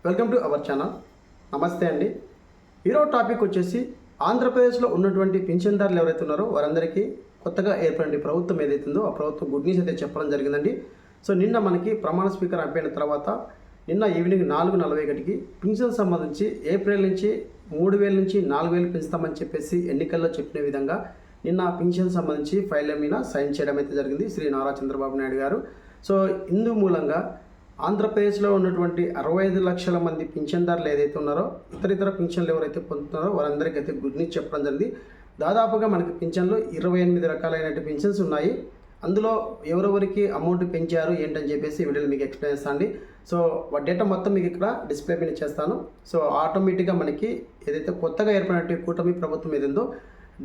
Welcome to our channel. నమస్తే అండి. ఈరోజు టాపిక్ వచ్చేసి ఆంధ్రప్రదేశ్లో ఉన్నటువంటి పింఛన్దారులు ఎవరైతే ఉన్నారో వారందరికీ కొత్తగా ఏర్పడిన ప్రభుత్వం ఏదైతుందో ఆ ప్రభుత్వం గుడ్ న్యూస్ అయితే చెప్పడం జరిగిందండి. సో నిన్న మనకి ప్రమాణ స్వీకారం అయిపోయిన తర్వాత నిన్న ఈవినింగ్ 4:40 పింఛన్ సంబంధించి ఏప్రిల్ నుంచి 3,000 నుంచి 4,000 పెంచుతామని చెప్పేసి ఎన్నికల్లో చెప్పిన విధంగా నిన్న పింఛన్ సంబంధించి ఫైల్ మీద సైన్ చేయడం అయితే జరిగింది శ్రీ నారా చంద్రబాబు నాయుడు గారు. సో ఇందు మూలంగా ఆంధ్రప్రదేశ్లో ఉన్నటువంటి 65 లక్షల మంది పింఛన్దారులు ఏదైతే ఉన్నారో ఇతర పింఛన్లు ఎవరైతే పొందుతున్నారో వారందరికీ అయితే గుడ్ న్యూస్ చెప్పడం జరిగింది. దాదాపుగా మనకి పింఛన్లు 28 రకాలైన పింఛన్స్ ఉన్నాయి. అందులో ఎవరెవరికి అమౌంట్ పెంచారు ఏంటని చెప్పేసి వీడియోలో మీకు ఎక్స్ప్లెయిన్ చేస్తాను అండి. సో డేటా మొత్తం మీకు ఇక్కడ డిస్ప్లే మీద చేస్తాను. సో ఆటోమేటిక్గా మనకి ఏదైతే కొత్తగా ఏర్పడినటువంటి కూటమి ప్రభుత్వం ఏదైందో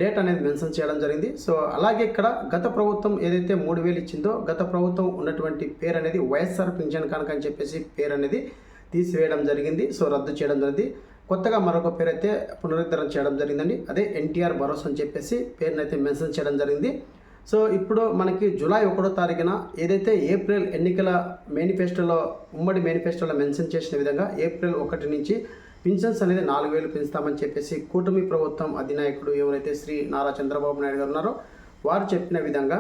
డేట్ అనేది మెన్షన్ చేయడం జరిగింది. సో అలాగే ఇక్కడ గత ప్రభుత్వం ఏదైతే 3,000 ఇచ్చిందో గత ప్రభుత్వం ఉన్నటువంటి పేరు అనేది వైఎస్ఆర్ పింఛన్ కనుక అని చెప్పేసి పేరు అనేది తీసివేయడం జరిగింది. సో రద్దు చేయడం జరిగింది. కొత్తగా మరొక పేరు అయితే పునరుద్ధరణ చేయడం జరిగిందండి. అదే ఎన్టీఆర్ భరోసా అని చెప్పేసి పేరుని అయితే మెన్షన్ చేయడం జరిగింది. సో ఇప్పుడు మనకి జూలై 1వ తారీఖున ఏదైతే ఏప్రిల్ ఎన్నికల మేనిఫెస్టోలో ఉమ్మడి మేనిఫెస్టోలో మెన్షన్ చేసిన విధంగా ఏప్రిల్ 1 నుంచి పింఛన్స్ అనేది 4,000 పెంచుతామని చెప్పేసి కూటమి ప్రభుత్వం అధినాయకుడు ఎవరైతే శ్రీ నారా చంద్రబాబు నాయుడు గారు ఉన్నారో వారు చెప్పిన విధంగా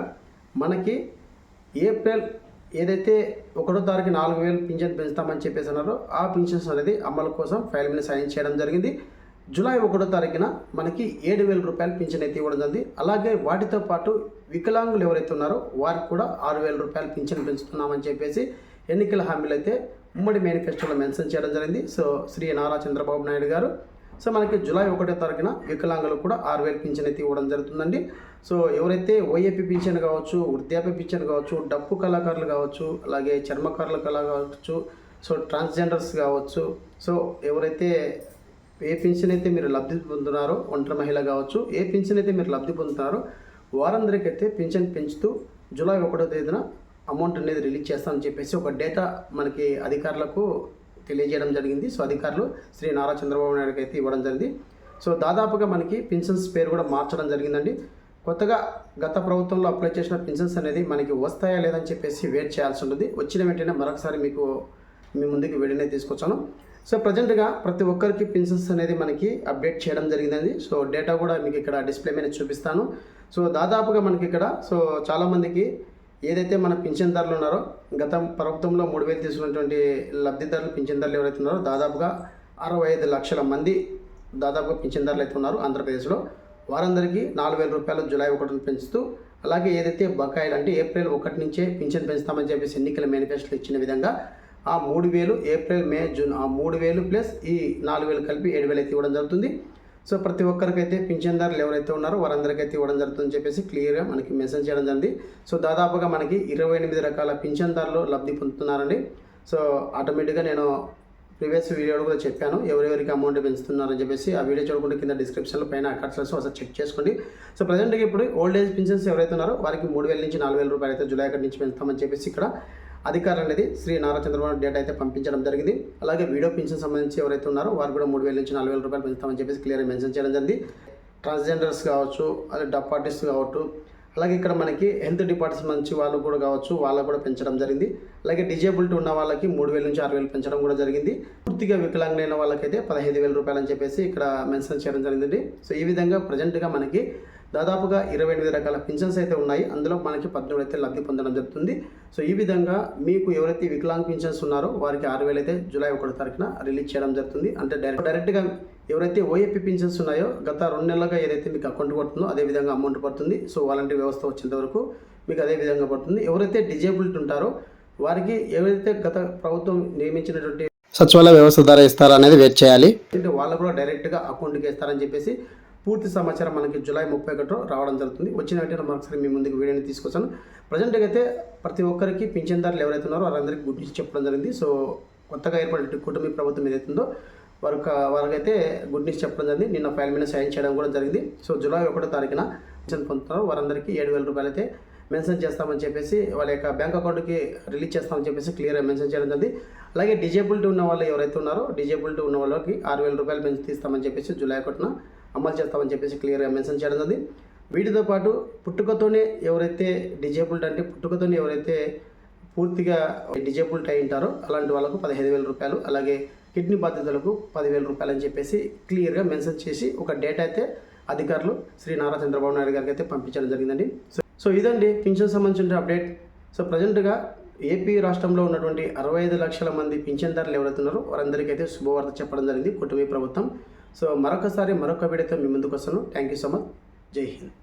మనకి ఏప్రిల్ ఏదైతే 1వ తారీఖు 4,000 పింఛన్ పెంచుతామని చెప్పేసి అన్నారో ఆ పింఛన్స్ అనేది అమలు కోసం ఫైల్ మీద సైన్ చేయడం జరిగింది. జూలై 1వ తారీఖున మనకి 7,000 రూపాయలు పింఛన్ అయితే ఇవ్వడం జరిగింది. అలాగే వాటితో పాటు వికలాంగులు ఎవరైతే ఉన్నారో వారికి కూడా 6,000 రూపాయలు పింఛన్ పెంచుతున్నామని చెప్పేసి ఎన్నికల హామీలు అయితే ఉమ్మడి మేనిఫెస్టోలో మెన్షన్ చేయడం జరిగింది. సో శ్రీ నారా చంద్రబాబు నాయుడు గారు. సో మనకి జూలై 1వ తారీఖున వికలాంగులు కూడా 6,000 పింఛన్ అయితే ఇవ్వడం జరుగుతుందండి. సో ఎవరైతే ఓఏపీ పింఛన్ కావచ్చు, వృద్ధాప్య పింఛన్ కావచ్చు, డప్పు కళాకారులు కావచ్చు, అలాగే చర్మకారుల కళ కావచ్చు, సో ట్రాన్స్జెండర్స్ కావచ్చు, సో ఎవరైతే ఏ పింఛన్ అయితే మీరు లబ్ధి పొందుతున్నారో ఒంటరి మహిళ కావచ్చు, ఏ పింఛన్ అయితే మీరు లబ్ధి పొందుతున్నారో వారందరికైతే పింఛన్ పెంచుతూ జూలై 1వ తేదీన అమౌంట్ అనేది రిలీజ్ చేస్తామని చెప్పేసి ఒక డేటా మనకి అధికారులకు తెలియజేయడం జరిగింది. సో అధికారులు శ్రీ నారా చంద్రబాబు నాయుడుకి అయితే ఇవ్వడం జరిగింది. సో దాదాపుగా మనకి పింఛన్స్ పేరు కూడా మార్చడం జరిగిందండి. కొత్తగా గత ప్రభుత్వంలో అప్లై చేసిన పింఛన్స్ అనేది మనకి వస్తాయా లేదని చెప్పేసి వెయిట్ చేయాల్సి ఉంటుంది. వచ్చిన వెంటనే మరొకసారి మీ ముందుకు వీడియోనే తీసుకొచ్చాను. సో ప్రజెంట్గా ప్రతి ఒక్కరికి పింఛన్స్ అనేది మనకి అప్డేట్ చేయడం జరిగిందండి. సో డేటా కూడా మీకు ఇక్కడ డిస్ప్లే మీద చూపిస్తాను. సో దాదాపుగా మనకి ఇక్కడ సో చాలామందికి ఏదైతే మన పింఛన్దారులు ఉన్నారో గత ప్రభుత్వంలో 3,000 తీసుకున్నటువంటి లబ్ధిదారులు పింఛన్దారులు ఎవరైతే ఉన్నారో దాదాపుగా 65 లక్షల మంది దాదాపుగా పింఛన్దారులు అయితే ఉన్నారు ఆంధ్రప్రదేశ్లో. వారందరికీ 4,000 రూపాయలు జూలై 1న పెంచుతూ అలాగే ఏదైతే బకాయిలు అంటే ఏప్రిల్ 1 నుంచే పింఛన్ పెంచుతామని చెప్పేసి ఎన్నికల మేనిఫెస్టోలో ఇచ్చిన విధంగా ఆ 3,000 ఏప్రిల్, మే, జూన్ ఆ 3,000 ప్లస్ ఈ 4,000 కలిపి 7,000 అయితే ఇవ్వడం జరుగుతుంది. సో ప్రతి ఒక్కరికైతే పింఛన్దారులు ఎవరైతే ఉన్నారో వారందరికైతే ఇవ్వడం జరుగుతుందని చెప్పేసి క్లియర్గా మనకి మెన్షన్ చేయడం జరిగింది. సో దాదాపుగా మనకి 28 రకాల పింఛన్దారులు లబ్ధి పొందుతున్నారండి. సో ఆటోమేటిక్గా నేను ప్రీవియస్ వీడియోలో కూడా చెప్పాను ఎవరెవరికి అమౌంట్ పెంచుతున్నారని చెప్పేసి. ఆ వీడియో చూడకుండా కింద డిస్క్రిప్షన్లో పైన అకౌంట్స్ ఒకసారి చెక్ చేసుకోండి. సో ప్రజెంట్గా ఇప్పుడు ఓల్డ్ ఏజ్ పింఛన్స్ ఎవరైతే ఉన్నారో వారికి 3,000 నుంచి 4,000 రూపాయలు అయితే జూలై 1 నుంచి పెంచుతామని చెప్పేసి ఇక్కడ అధికారులు అనేది శ్రీ నారా చంద్రబాబు డేటా అయితే పంపించడం జరిగింది. అలాగే వీడియో పింఛన్ సంబంధించి ఎవరైతే ఉన్నారో వారు కూడా 3,000 నుంచి 4,000 రూపాయలు పెంచుతామని చెప్పేసి క్లియర్గా మెన్షన్ చేయడం జరిగింది. ట్రాన్స్జెండర్స్ కావచ్చు, అలాగే డప్ ఆర్టిస్ట్ కావచ్చు, అలాగే ఇక్కడ మనకి హెల్త్ డిపార్ట్మెంట్ నుంచి వాళ్ళు కూడా కావచ్చు వాళ్ళకు కూడా పెంచడం జరిగింది. అలాగే డిజేబిలిటీ ఉన్న వాళ్ళకి 3,000 నుంచి 6,000 పెంచడం కూడా జరిగింది. పూర్తిగా వికలాంగులైన వాళ్ళకైతే 15,000 రూపాయలు అని చెప్పేసి ఇక్కడ మెన్షన్ చేయడం జరిగింది. సో ఈ విధంగా ప్రజెంట్గా మనకి దాదాపుగా 28 రకాల పింఛన్స్ అయితే ఉన్నాయి. అందులో మనకి 18 అయితే లబ్ధి పొందడం జరుగుతుంది. సో ఈ విధంగా మీకు ఎవరైతే వికలాంగ్ పింఛన్స్ ఉన్నారో వారికి 6,000 అయితే జూలై 1వ తారీఖున రిలీజ్ చేయడం జరుగుతుంది. అంటే డైరెక్ట్గా ఎవరైతే ఓఏపీ పింఛన్స్ ఉన్నాయో గత 2 నెలలుగా ఏదైతే మీకు అకౌంట్ పడుతుందో అదే విధంగా అమౌంట్ పడుతుంది. సో వాలంటీర్ వ్యవస్థ వచ్చేంత వరకు మీకు అదే విధంగా పడుతుంది. ఎవరైతే డిజేబిలిటీ ఉంటారో వారికి ఎవరైతే గత ప్రభుత్వం నియమించినటువంటి సచివాలయ వ్యవస్థ ద్వారా ఇస్తారా అనేది వెయిట్ చేయాలి. అంటే వాళ్ళు కూడా డైరెక్ట్గా అకౌంట్కి ఇస్తారని చెప్పేసి పూర్తి సమాచారం మనకి జూలై 31 రావడం జరుగుతుంది. వచ్చిన వెంటనే మరొకసారి మీ ముందుకు వీడియోని తీసుకొచ్చాను. ప్రజెంట్గా అయితే ప్రతి ఒక్కరికి పింఛన్దారులు ఎవరైతే ఉన్నారో వారందరికీ గుడ్ న్యూస్ చెప్పడం జరిగింది. సో కొత్తగా ఏర్పడిన కూటమి ప్రభుత్వం ఏదైతుందో వారికైతే గుడ్ న్యూస్ చెప్పడం జరిగింది. నిన్న ఫైల్ మీద సైన్ చేయడం కూడా జరిగింది. సో జూలై 1వ తారీఖున పింఛన్ పొందుతున్నారో వారందరికీ 7,000 రూపాయలు అయితే మెన్షన్ చేస్తామని చెప్పేసి వాళ్ళ యొక్క బ్యాంక్ అకౌంట్కి రిలీజ్ చేస్తామని చెప్పేసి క్లియర్గా మెన్షన్ చేయడం జరిగింది. అలాగే డిజేబిలిటీ ఉన్న వాళ్ళు ఎవరైతే ఉన్నారో డిజేబిలిటీ ఉన్న వాళ్ళకి 6,000 రూపాయలు పెంచి తీస్తామని చెప్పేసి జూలై 1న అమలు చేస్తామని చెప్పేసి క్లియర్గా మెన్షన్ చేయడం జరిగింది. వీటితో పాటు పుట్టుకతోనే ఎవరైతే డిజేబుల్డ్ అంటే పుట్టుకతోనే ఎవరైతే పూర్తిగా డిజేబుల్డ్ అయి ఉంటారో అలాంటి వాళ్ళకు 15,000 రూపాయలు, అలాగే కిడ్నీ బాధితులకు 10,000 రూపాయలు అని చెప్పేసి క్లియర్గా మెన్షన్ చేసి ఒక డేట్ అయితే అధికారులు శ్రీ నారా చంద్రబాబు నాయుడు గారికి అయితే పంపించడం జరిగిందండి. సో ఇదండి పింఛన్ సంబంధించిన అప్డేట్. సో ప్రజెంట్గా ఏపీ రాష్ట్రంలో ఉన్నటువంటి 65 లక్షల మంది పింఛన్దారులు ఎవరైతే ఉన్నారో వారందరికీ అయితే శుభవార్త చెప్పడం జరిగింది కూటమి ప్రభుత్వం. సో మరొక వీడియోతో మీ ముందుకు వస్తాను. Thank you so much. జై హింద్.